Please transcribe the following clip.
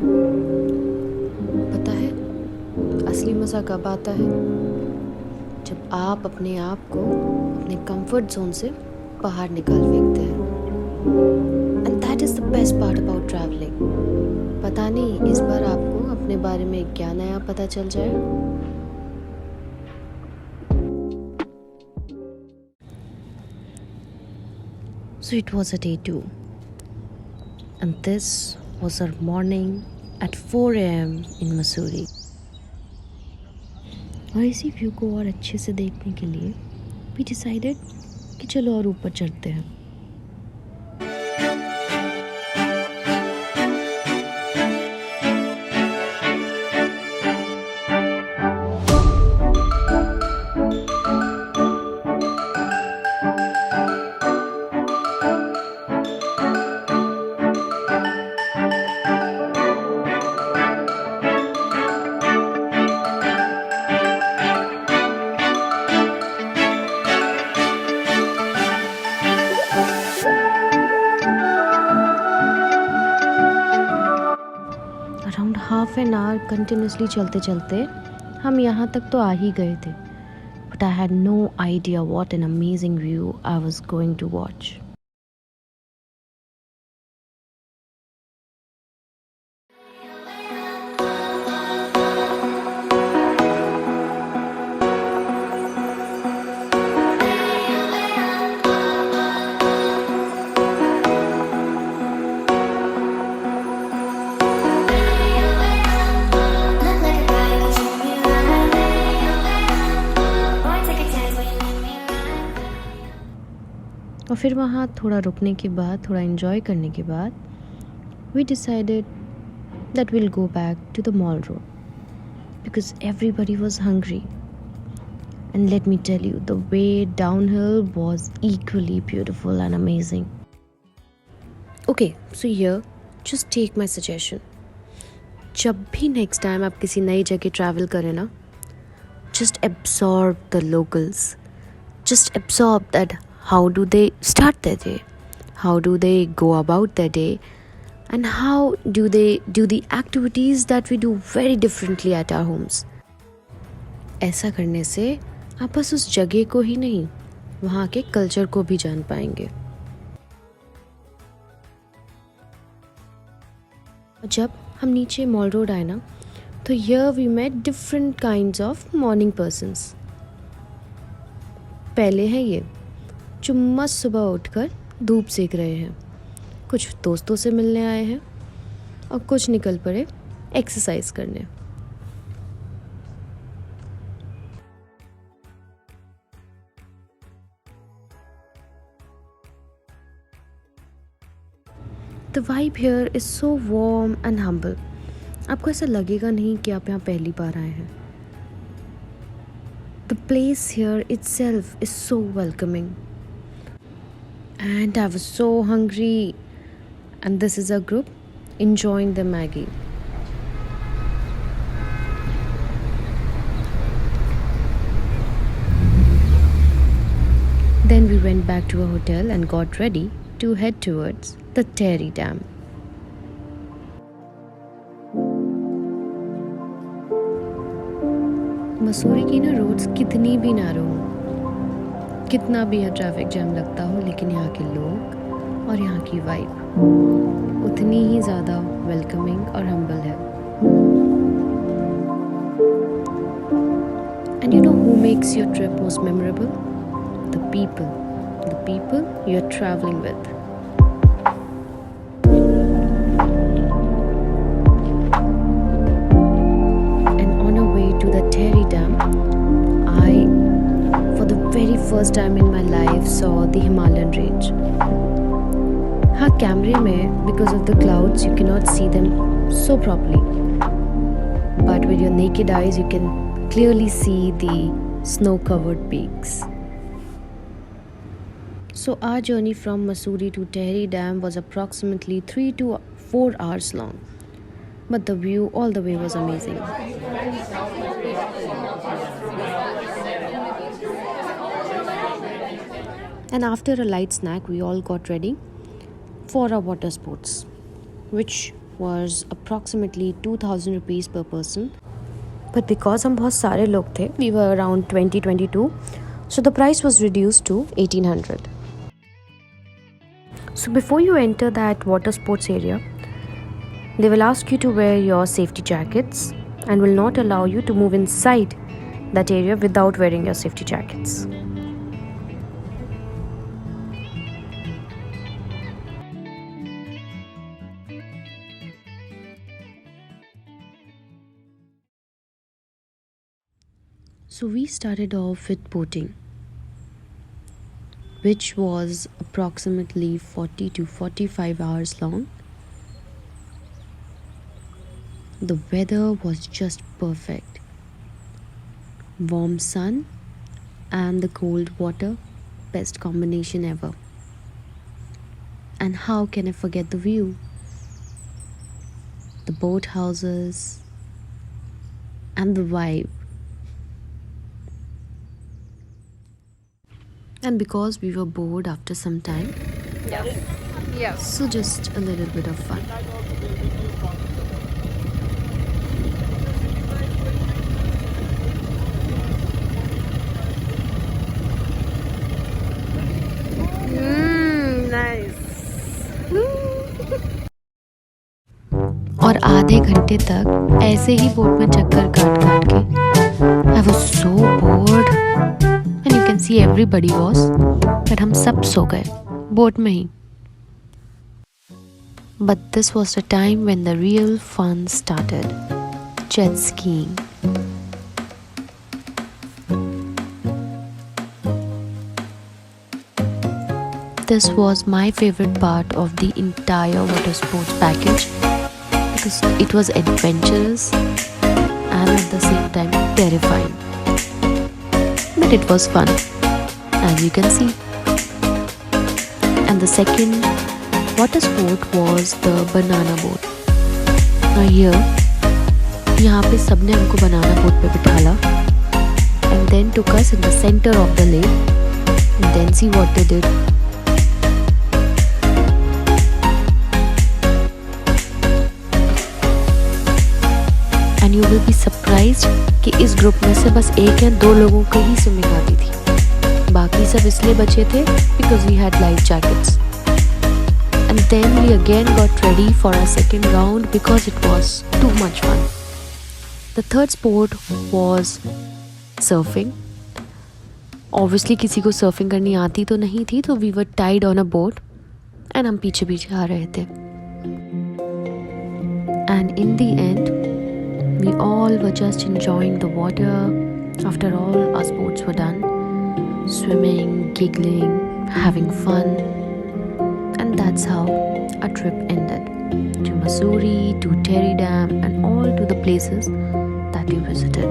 पता है असली मज़ा कब आता है? जब आप अपने आप को अपने कंफर्ट जोन से बाहर निकाल फेंकते हैं। And that is the best part about travelling. पता नहीं इस बार आपको अपने बारे में क्या नया पता चल जाए। So it was a day 2, and this was our morning at 4 a.m. in Mussoorie. और इसी व्यू को और अच्छे से देखने के लिए we decided कि चलो और ऊपर चढ़ते हैं। Around half an hour continuously चलते चलते हम यहाँ तक तो आ ही गए थे, but I had no idea what an amazing view I was going to watch. और फिर वहाँ थोड़ा रुकने के बाद, थोड़ा इन्जॉय करने के बाद we decided that will go back to the mall road because everybody was hungry. And let me tell you, the way downhill was equally beautiful and amazing. Okay, so here just take my suggestion. जब भी next time आप किसी नई जगह travel करें ना, just absorb the locals. Just absorb that how do they start their day, how do they go about their day, and how do they do the activities that we do very differently at our homes. ऐसा करने से आप बस उस जगह को ही नहीं, वहाँ के कल्चर को भी जान पाएंगे। जब हम नीचे मॉल रोड आए ना, तो here we met different kinds of morning persons. पहले हैं ये जो मस्त सुबह उठकर धूप सेक रहे हैं, कुछ दोस्तों से मिलने आए हैं और कुछ निकल पड़े एक्सरसाइज करने। The vibe here is so warm and humble. आपको ऐसा लगेगा नहीं कि आप यहाँ पहली बार आए हैं। The place here itself is so welcoming. And I was so hungry. And this is a group enjoying the Maggie. Then we went back to our hotel and got ready to head towards the Terry Dam. Mussoorie की ना roads कितनी भी narrow हो, कितना भी यहाँ traffic jam लगता हो, लेकिन यहाँ के लोग और यहाँ की वाइब उतनी ही ज़्यादा वेलकमिंग और हम्बल है। And you know who makes your trip most memorable? The people you are travelling with. First time in my life saw the Himalayan range. हाँ, कैमरे में because of the clouds you cannot see them so properly, but with your naked eyes you can clearly see the snow-covered peaks. So our journey from Mussoorie to Tehri Dam was approximately 3 to 4 hours long, but the view all the way was amazing. And after a light snack, we all got ready for our water sports, which was approximately 2000 rupees per person. But because हम बहुत सारे लोग थे, we were around 20-22, so the price was reduced to 1800. So before you enter that water sports area, they will ask you to wear your safety jackets and will not allow you to move inside that area without wearing your safety jackets. So we started off with boating, which was approximately 40 to 45 hours long. The weather was just perfect. Warm sun and the cold water, best combination ever. And how can I forget the view? The boat houses and the vibe. And because we were bored after some time, so just a little bit of fun. और आधे घंटे तक ऐसे ही boat में चक्कर काट काट के I was so board and you can see everybody was, but हम सब सो गए बोट में ही. But this was the time when the real fun started. Jet skiing. This was my favorite part of the entire water sports package because it was adventurous and at the same time terrifying. But it was fun, as you can see. And the second water sport was the banana boat. Now here, यहाँ पे सबने हमको banana boat पे बिठाला and then took us in the center of the lake and then see what they did. And you will be surprised कि इस group में से बस एक या दो लोगों को ही स्विमिंग आती थी. बाकी सब इसलिए बचे थे because we had life jackets. And then we again got ready for our second round because it was too much fun. The third sport was surfing. Obviously किसी को surfing करनी आती तो नहीं थी, तो we were tied on a boat and हम पीछे पीछे आ रहे थे. And in the end, we all were just enjoying the water. After all, our sports were done. Swimming, giggling, having fun. And that's how our trip ended. To Mussoorie, to Terry Dam, and all to the places that we visited.